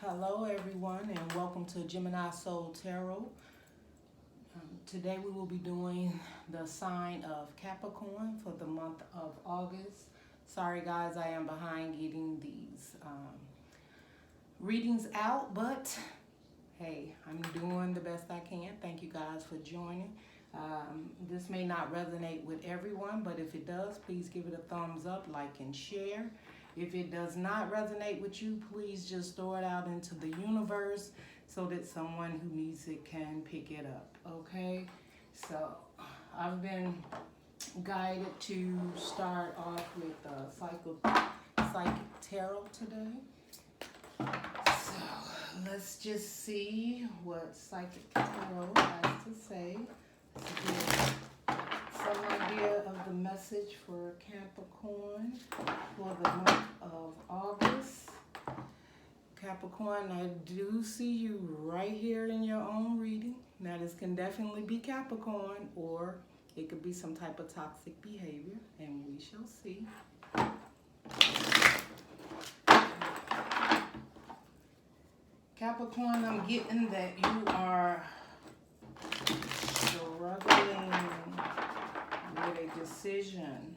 Hello everyone and welcome to Gemini Soul Tarot. Today we will be doing the sign of Capricorn for the month of August. Sorry guys, I am behind getting these readings out, but hey, I'm doing the best I can. Thank you guys for joining. This may not resonate with everyone, but if it does, please give it a thumbs up, like, and share. If it does not resonate with you, please just throw it out into the universe so that someone who needs it can pick it up, okay? So I've been guided to start off with psychic tarot today. So let's just see what psychic tarot has to say. Some idea of the message for Capricorn for the month of August. Capricorn, I do see you right here in your own reading. Now this can definitely be Capricorn, or it could be some type of toxic behavior, and we shall see. Capricorn, I'm getting that you are struggling with a decision.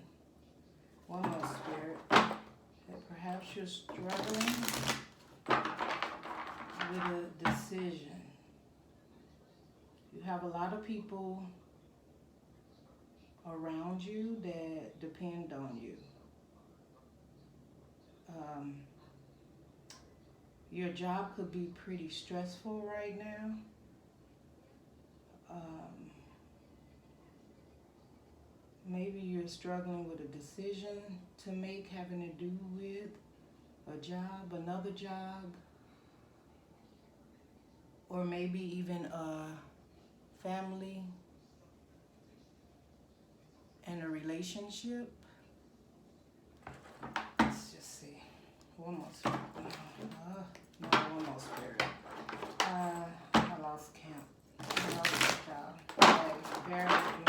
One more, Spirit. That perhaps you're struggling with a decision. You have a lot of people around you that depend on you. Your job could be pretty stressful right now. Maybe you're struggling with a decision to make having to do with a job, another job, or maybe even a family and a relationship. Let's just see. One more spirit. No, one more spirit. I lost count. I lost the child. Okay, bear with me.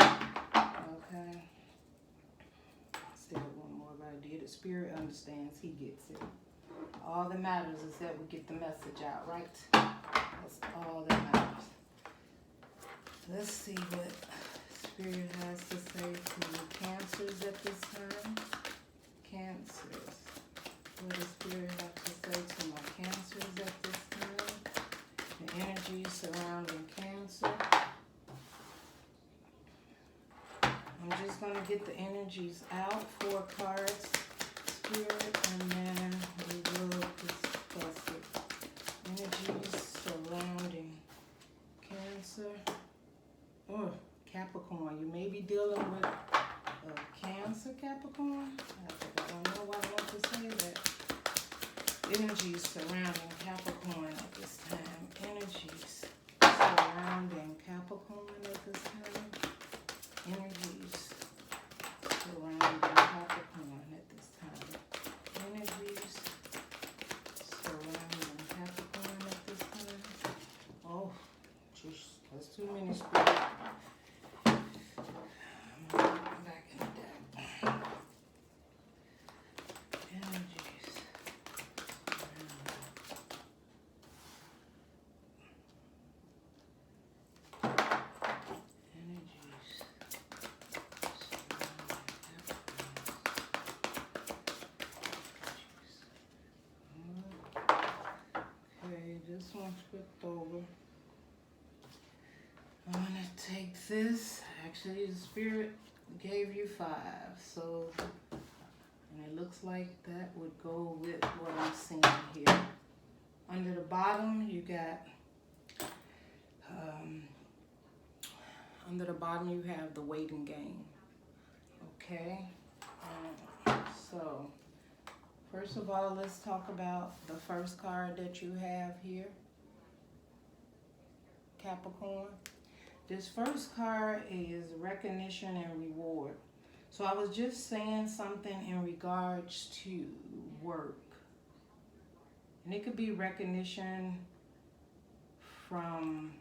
Okay. Said one more, but I did it. Spirit understands. He gets it. All that matters is that we get the message out, right? That's all that matters. Let's see what Spirit has to say to the Cancers at this time. Cancers. What does Spirit have to say to my Cancers at this time? The energy surrounding Cancer. I'm just going to get the energies out, 4 cards, Spirit, and then we will discuss it. Energies surrounding Cancer. Oh, Capricorn. You may be dealing with Cancer, Capricorn. I don't know why I want to say that. Energies surrounding Capricorn at this time. Energies surrounding Capricorn at this time. Energies surrounding Capricorn at this time. Energies surrounding Capricorn at this time. Oh, just that's too many, Spirit. I'm back in the deck. Energies this one flipped over. I'm going to take this. Actually, the Spirit gave you 5. So, and it looks like that would go with what I'm seeing here. Under the bottom, you got, under the bottom, you have the waiting game. Okay. So, first of all, let's talk about the first card that you have here, Capricorn. This first card is recognition and reward. So I was just saying something in regards to work. And it could be recognition from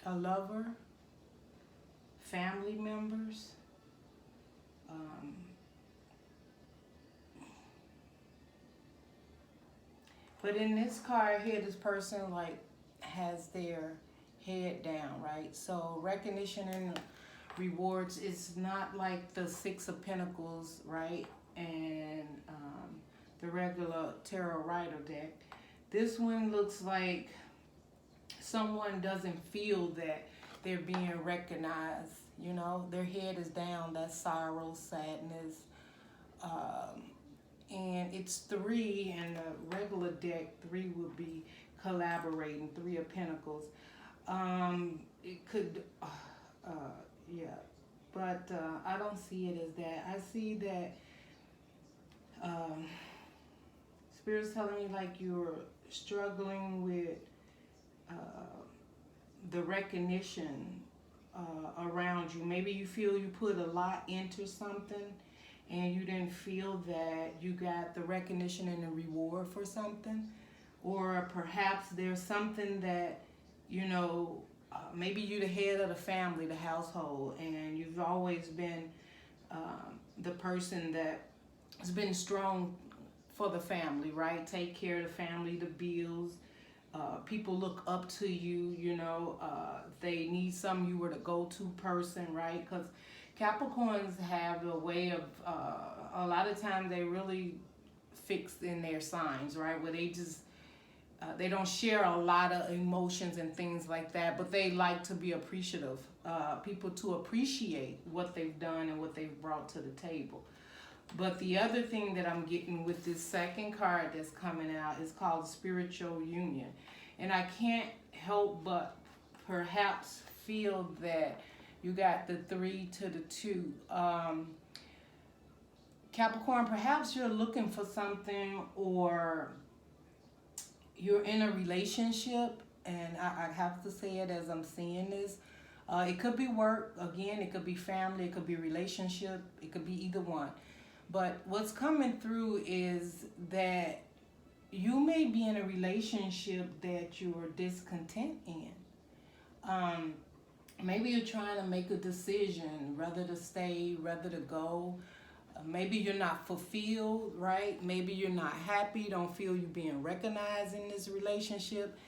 a lover, family members, But in this card here, this person like has their head down, right? So recognition and rewards is not like the Six of Pentacles, right? And the regular Tarot Rider deck. This one looks like someone doesn't feel that they're being recognized. You know, their head is down. That's sorrow, sadness. And it's 3, and the regular deck, 3 would be collaborating, 3 of Pentacles. It could, yeah, but I don't see it as that. I see that Spirit's telling me like you're struggling with the recognition around you. Maybe you feel you put a lot into something and you didn't feel that you got the recognition and the reward for something. Or perhaps there's something that, you know, maybe you're the head of the family, the household, and you've always been the person that has been strong for the family, right? Take care of the family, the bills. People look up to you, you know. They need some, you were the go-to person, right? Because Capricorns have a way of, a lot of times they really fixed in their signs, right? Where they just, they don't share a lot of emotions and things like that, but they like to be appreciative. People to appreciate what they've done and what they've brought to the table. But the other thing that I'm getting with this second card that's coming out is called Spiritual Union. And I can't help but perhaps feel that you got the 3 to the 2. Capricorn, perhaps you're looking for something, or you're in a relationship, and I have to say it as I'm seeing this. It could be work, again, it could be family, it could be relationship, it could be either one. But what's coming through is that you may be in a relationship that you're discontent in. Maybe you're trying to make a decision, whether to stay, whether to go. Maybe you're not fulfilled, right? Maybe you're not happy, don't feel you're being recognized in this relationship.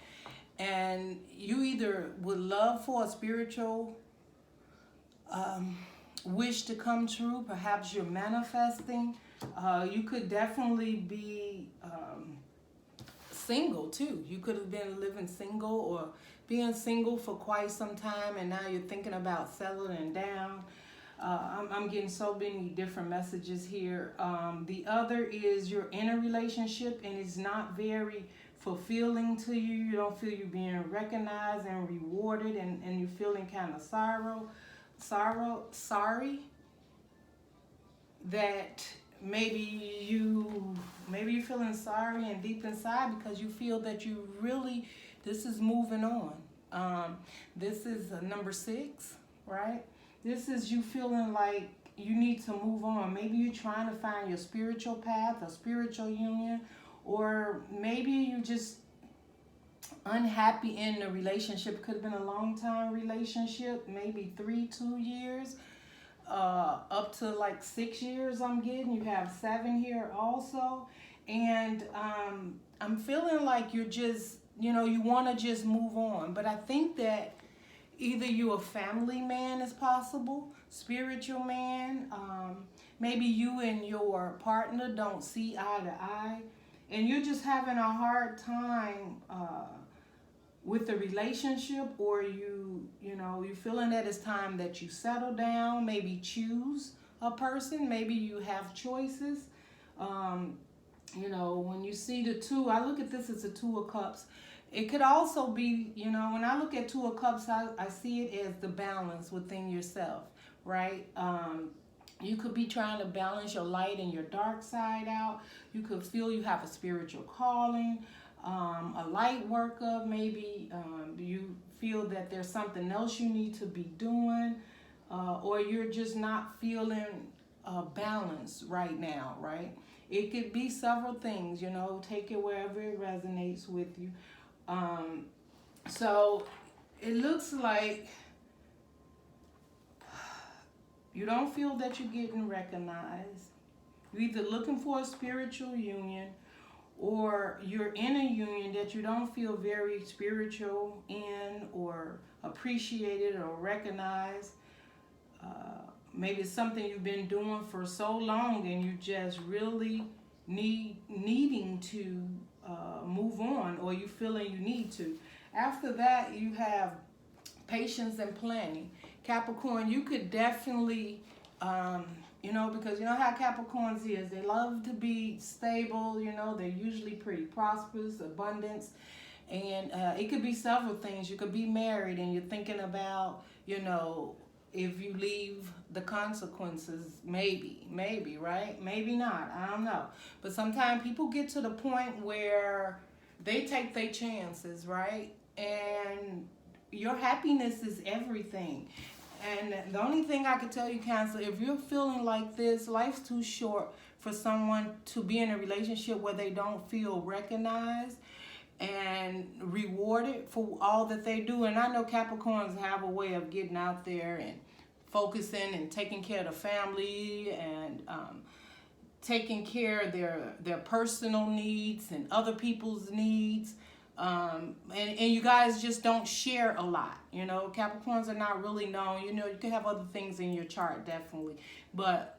And you either would love for a spiritual wish to come true. Perhaps you're manifesting. You could definitely be single too. You could have been living single or being single for quite some time, and now you're thinking about settling down. I'm getting so many different messages here. The other is you're in a relationship and it's not very fulfilling to you. You don't feel you're being recognized and rewarded, and you're feeling kind of sorry that maybe you're feeling sorry and deep inside because you feel that you really, this is moving on. This is number 6, right? This is you feeling like you need to move on. Maybe you're trying to find your spiritual path, a spiritual union, or maybe you just unhappy in the relationship. Could have been a long time relationship, maybe 2 years, up to like 6 years. I'm getting, you have 7 here also. And I'm feeling like you're just, you know, you want to just move on. But I think that either you're a family man is possible, spiritual man. Maybe you and your partner don't see eye to eye, and you're just having a hard time with the relationship, or you're feeling that it's time that you settle down, maybe choose a person. Maybe you have choices. When you see the 2, I look at this as a 2 of Cups. It could also be, when I look at 2 of Cups, I see it as the balance within yourself, right? You could be trying to balance your light and your dark side out. You could feel you have a spiritual calling, a light work of, maybe you feel that there's something else you need to be doing, or you're just not feeling balanced right now, right? It could be several things, take it wherever it resonates with you. So it looks like you don't feel that you're getting recognized. You're either looking for a spiritual union, or you're in a union that you don't feel very spiritual in, or appreciated or recognized. Maybe it's something you've been doing for so long and you just really needing to move on, or you feeling you need to. After that, you have patience and planning. Capricorn, you could definitely, because you know how Capricorns is. They love to be stable, they're usually pretty prosperous, abundance. And it could be several things. You could be married and you're thinking about, if you leave, the consequences, maybe, right? Maybe not, I don't know. But sometimes people get to the point where they take their chances, right? And your happiness is everything. And the only thing I could tell you, Cancer, if you're feeling like this, life's too short for someone to be in a relationship where they don't feel recognized and rewarded for all that they do. And I know Capricorns have a way of getting out there and focusing and taking care of the family and taking care of their personal needs and other people's needs. And you guys just don't share a lot. Capricorns are not really known. You can have other things in your chart, definitely. But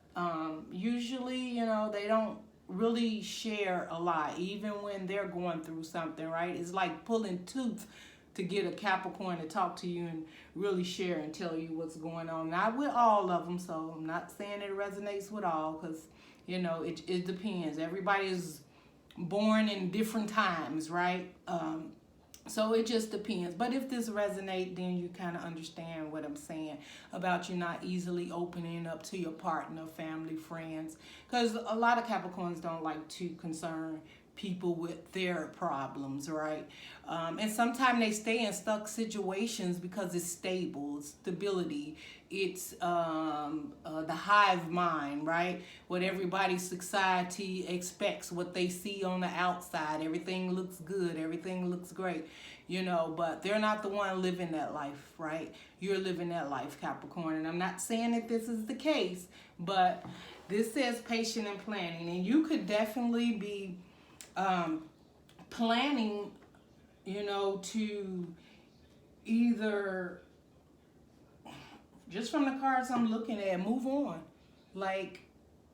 usually, they don't really share a lot, even when they're going through something, right? It's like pulling tooth to get a Capricorn to talk to you and really share and tell you what's going on. Not with all of them, so I'm not saying it resonates with all, because, it depends. Everybody is born in different times, right? So it just depends. But if this resonates, then you kind of understand what I'm saying about you not easily opening up to your partner, family, friends. Because a lot of Capricorns don't like to concern people with their problems, right? And sometimes they stay in stuck situations because it's stable, it's stability, it's the hive mind, right? What everybody's society expects, what they see on the outside. Everything looks good, everything looks great, but they're not the one living that life, right? You're living that life, Capricorn. And I'm not saying that this is the case, but this says patient and planning. And you could definitely be planning, to either, just from the cards I'm looking at, move on. Like,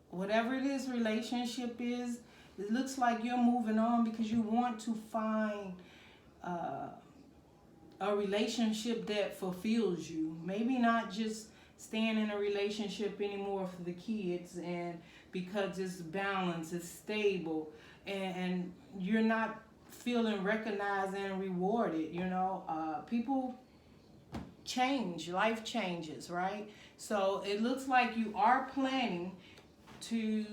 whatever this relationship is, it looks like you're moving on because you want to find a relationship that fulfills you. Maybe not just staying in a relationship anymore for the kids, and because it's balanced, it's stable, and you're not feeling recognized and rewarded. People change, life changes, right? So it looks like you are planning to,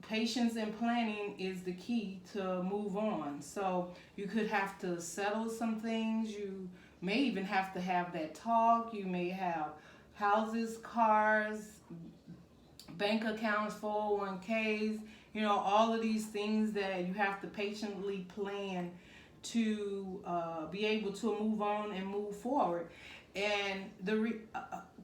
patience and planning is the key to move on. So you could have to settle some things. You may even have to have that talk. You may have houses, cars, bank accounts, 401ks, all of these things that you have to patiently plan to be able to move on and move forward. And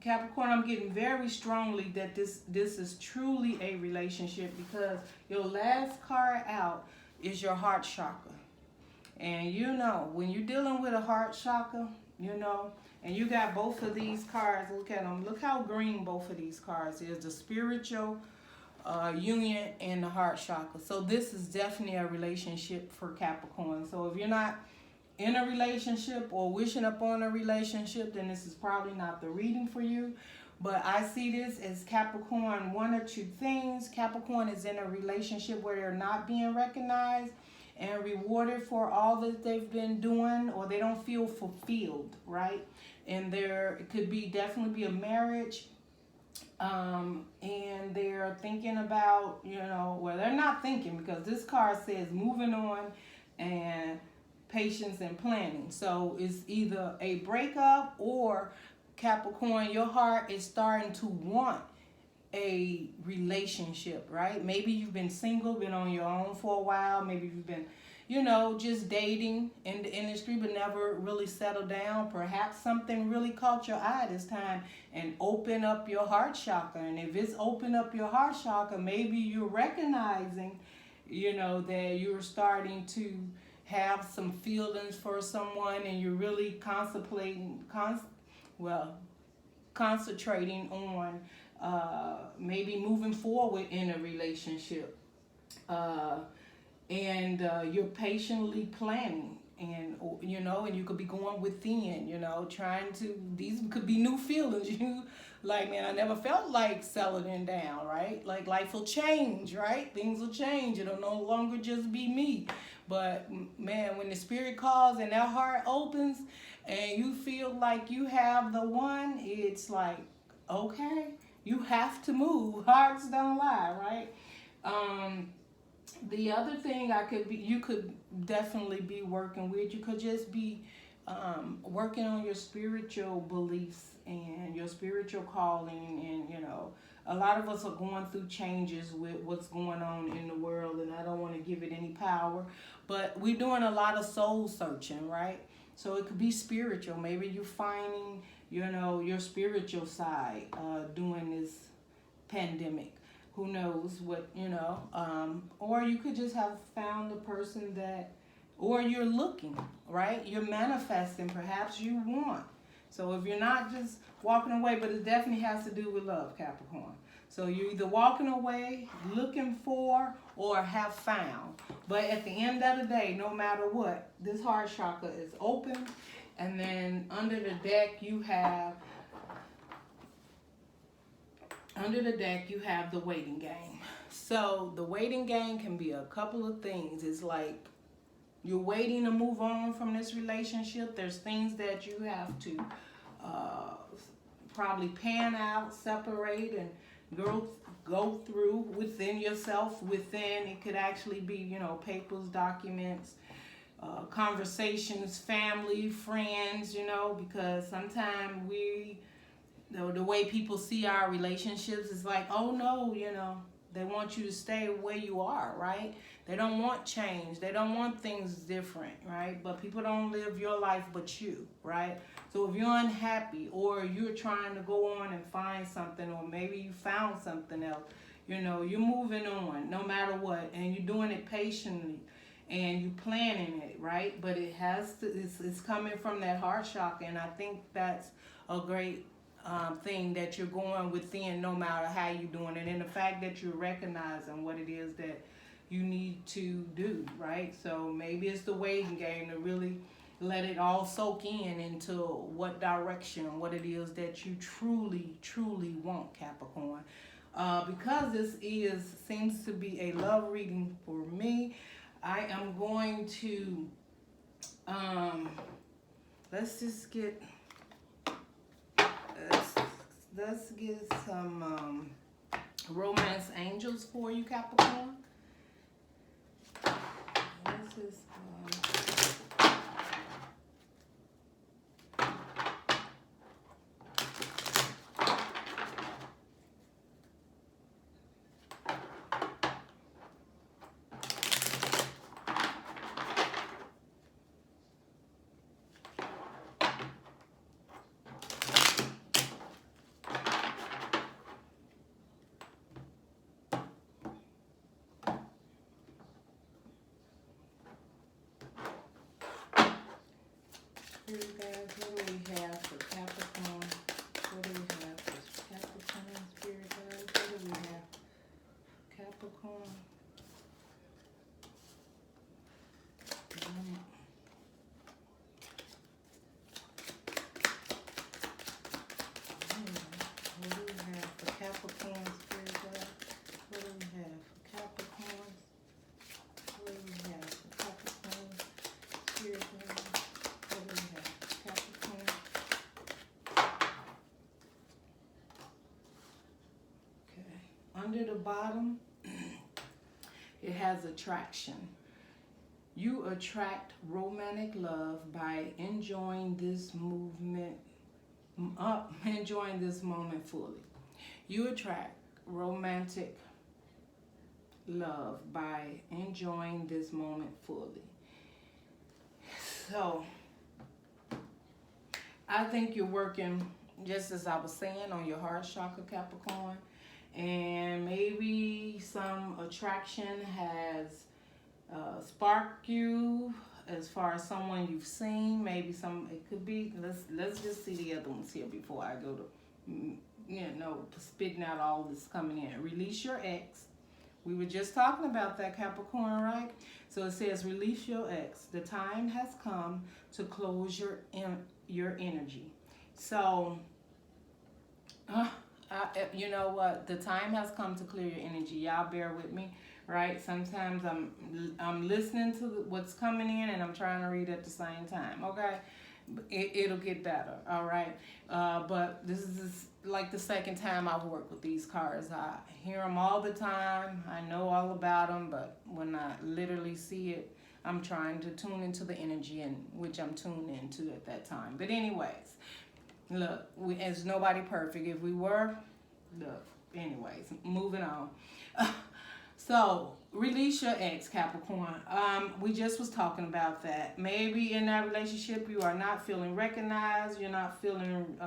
Capricorn, I'm getting very strongly that this is truly a relationship, because your last card out is your heart chakra. And when you're dealing with a heart chakra, and you got both of these cards, look at them. Look how green both of these cards is, the spiritual union and the heart chakra. So this is definitely a relationship for Capricorn. So if you're not in a relationship or wishing upon a relationship, then this is probably not the reading for you. But I see this as Capricorn, one or two things. Capricorn is in a relationship where they're not being recognized and rewarded for all that they've been doing, or they don't feel fulfilled, right? And it could be definitely be a marriage, and they're thinking about, well, they're not thinking, because this card says moving on and patience and planning. So it's either a breakup, or Capricorn, your heart is starting to want a relationship, right? Maybe you've been single, been on your own for a while. Maybe you've been, just dating in the industry, but never really settled down. Perhaps something really caught your eye this time and open up your heart chakra. And if it's open up your heart chakra, maybe you're recognizing, you know, that you're starting to have some feelings for someone, and you're really concentrating on maybe moving forward in a relationship. Uh, and you're patiently planning, and you know, and you could be going within, you know, trying to, these could be new feelings. You like, man, I never felt like settling down, right? Like, life will change, right? Things will change. It'll no longer just be me. But man, when the spirit calls and that heart opens and you feel like you have the one, it's like, okay, you have to move. Hearts don't lie, right? The other thing you could definitely be working with, you could just be working on your spiritual beliefs and your spiritual calling. And you know, a lot of us are going through changes with what's going on in the world, and I don't want to give it any power, but we're doing a lot of soul searching, right? So it could be spiritual. Maybe you're finding, you know, your spiritual side during this pandemic. Who knows what, you know, or you could just have found the person that, or you're looking, right? You're manifesting, perhaps you want. So if you're not just walking away, but it definitely has to do with love, Capricorn. So you're either walking away, looking for, or have found. But at the end of the day, no matter what, this heart chakra is open. And then under the deck, you have the waiting game. So the waiting game can be a couple of things. It's like you're waiting to move on from this relationship. There's things that you have to probably pan out, separate, and go through within yourself. Within, it could actually be, you know, papers, documents, conversations, family, friends, you know, because sometimes the way people see our relationships is like, oh no, you know, they want you to stay where you are, right? They don't want change. They don't want things different, right? But people don't live your life but you, right? So if you're unhappy, or you're trying to go on and find something, or maybe you found something else, you know, you're moving on no matter what, and you're doing it patiently, and you're planning it, right? But it has to, it's coming from that heart chakra, and I think that's a great thing, that you're going within no matter how you're doing it, and the fact that you're recognizing what it is that you need to do, right? So maybe it's the waiting game to really let it all soak in into what direction, what it is that you truly, truly want, Capricorn. Because this seems to be a love reading for me, I am going to let's just get let's get some romance angels for you, Capricorn. This is here, guys. What do we have for Capricorn? What do we have for Capricorn, spirit guys? What do we have? Capricorn. What do we have for Capricorn, spirit guys? What do we have for Capricorn? What do we have for Capricorn, spirit guys? What do we have for Capricorn? Okay. Under the bottom, it has attraction. You attract romantic love by enjoying this enjoying this moment fully. You attract romantic love by enjoying this moment fully. So, I think you're working, just as I was saying, on your heart chakra, Capricorn. and maybe some attraction has sparked you as far as someone you've seen. Maybe some, it could be, let's just see the other ones here before I go to spitting out all this coming in. Release your ex. We were just talking about that, Capricorn, right? So it says release your ex. The time has come to close your energy. So you know what? The time has come to clear your energy. Y'all bear with me, right? Sometimes I'm listening to what's coming in and I'm trying to read at the same time. Okay, it'll get better. All right, but this is like the second time I've worked with these cards. I hear them all the time. I know all about them, but when I literally see it, I'm trying to tune into the energy in which I'm tuned into at that time. But anyways, look, as nobody perfect. If we were, look, anyways, moving on. So, release your ex, Capricorn. We just was talking about that. Maybe in that relationship you are not feeling recognized. You're not feeling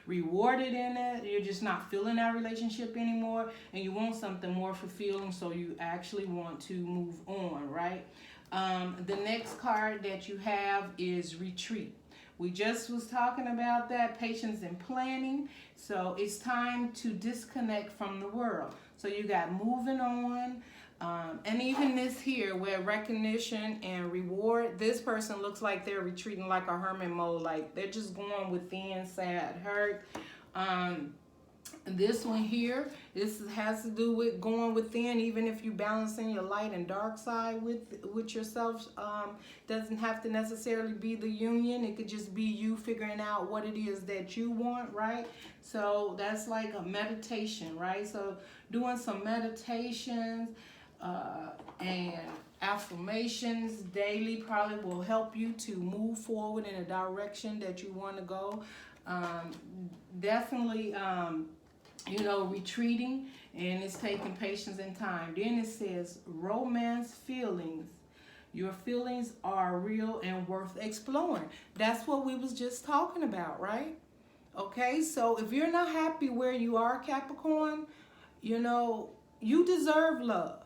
rewarded in it. You're just not feeling that relationship anymore. And you want something more fulfilling, so you actually want to move on, right? The next card that you have is retreat. We just was talking about that, patience and planning. So it's time to disconnect from the world. So you got moving on. And even this here where recognition and reward, this person looks like they're retreating like a hermit mode. Like they're just going within, sad, hurt. This one here, this has to do with going within. Even if you balancing your light and dark side with yourself, doesn't have to necessarily be the union. It could just be you figuring out what it is that you want, right? So that's like a meditation, right? So doing some meditations and affirmations daily probably will help you to move forward in a direction that you want to go. Definitely retreating, and it's taking patience and time. Then it says romance feelings. Your feelings are real and worth exploring. That's what we was just talking about, right? Okay, so if you're not happy where you are, Capricorn, you deserve love.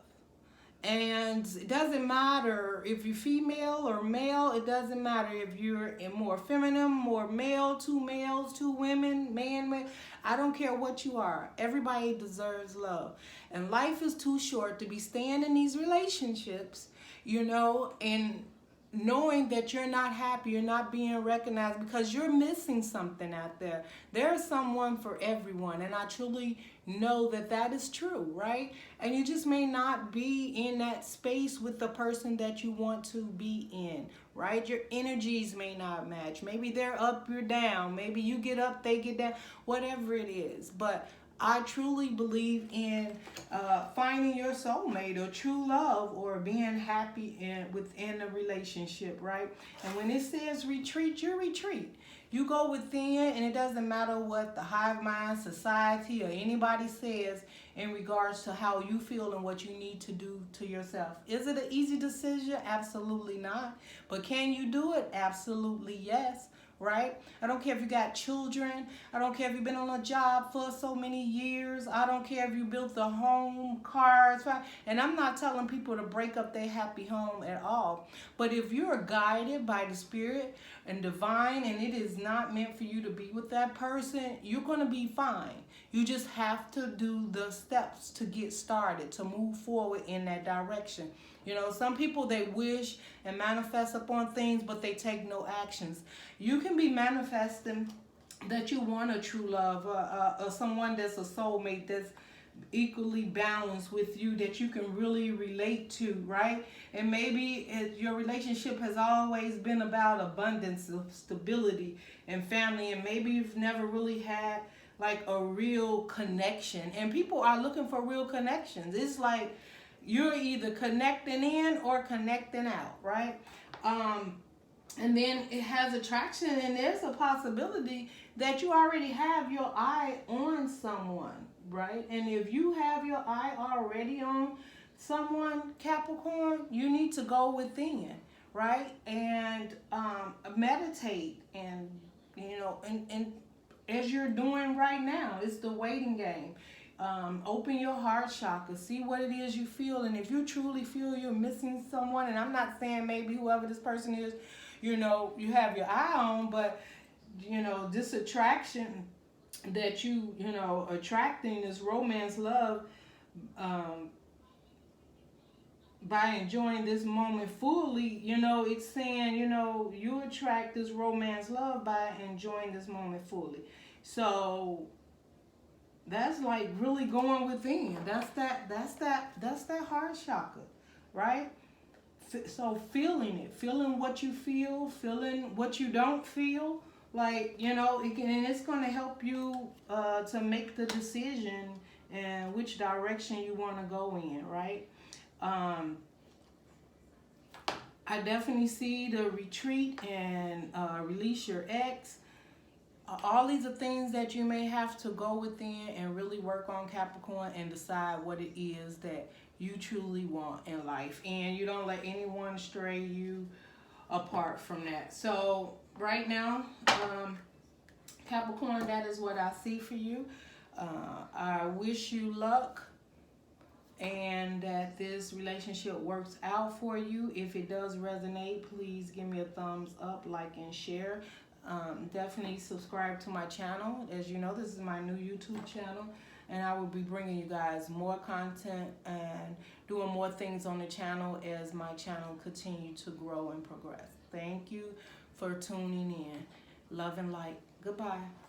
And it doesn't matter if you're female or male. It doesn't matter if you're in more feminine, more male, two males, two women, man. I don't care what you are. Everybody deserves love. And life is too short to be staying in these relationships, and knowing that you're not happy, you're not being recognized because you're missing something out there. There's someone for everyone, and I truly know that that is true, right? And you just may not be in that space with the person that you want to be in, right? Your energies may not match. Maybe they're up, you're down. Maybe you get up, they get down, whatever it is. But I truly believe in finding your soulmate or true love or being happy within a relationship, right? And when it says retreat, you retreat. You go within, and it doesn't matter what the hive mind, society, or anybody says in regards to how you feel and what you need to do to yourself. Is it an easy decision? Absolutely not. But can you do it? Absolutely yes. Right? I don't care if you got children. I don't care if you've been on a job for so many years. I don't care if you built a home, cars. Right? And I'm not telling people to break up their happy home at all. But if you're guided by the spirit and divine, and it is not meant for you to be with that person, you're going to be fine. You just have to do the steps to get started, to move forward in that direction. Some people, they wish and manifest upon things, but they take no actions. You can be manifesting that you want a true love, or someone that's a soulmate that's equally balanced with you, that you can really relate to, right? And maybe your relationship has always been about abundance, of stability, and family, and maybe you've never really had like a real connection. And people are looking for real connections. It's like you're either connecting in or connecting out, right? And then it has attraction, and there's a possibility that you already have your eye on someone, right? And if you have your eye already on someone, Capricorn, you need to go within, right? And meditate, and and as you're doing right now, it's the waiting game. Open your heart chakra. See what it is you feel. And if you truly feel you're missing someone, and I'm not saying maybe whoever this person is, you know, you have your eye on, but, you know, this attraction that you know, attracting this romance love, by enjoying this moment fully, you know, it's saying, you know, you attract this romance love by enjoying this moment fully. So that's like really going within. That's that heart chakra, right? So feeling it, feeling what you feel, feeling what you don't feel, like, you know, and it's going to help you to make the decision and which direction you want to go in, right? I definitely see the retreat and release your ex. All these are things that you may have to go within and really work on, Capricorn, and decide what it is that you truly want in life. And you don't let anyone stray you apart from that. So right now, Capricorn, that is what I see for you. I wish you luck and that this relationship works out for you. If it does resonate, please give me a thumbs up, like, and share. Definitely subscribe to my channel. As you know, this is my new YouTube channel, and I will be bringing you guys more content and doing more things on the channel as my channel continue to grow and progress. Thank you for tuning in. Love and light. Goodbye.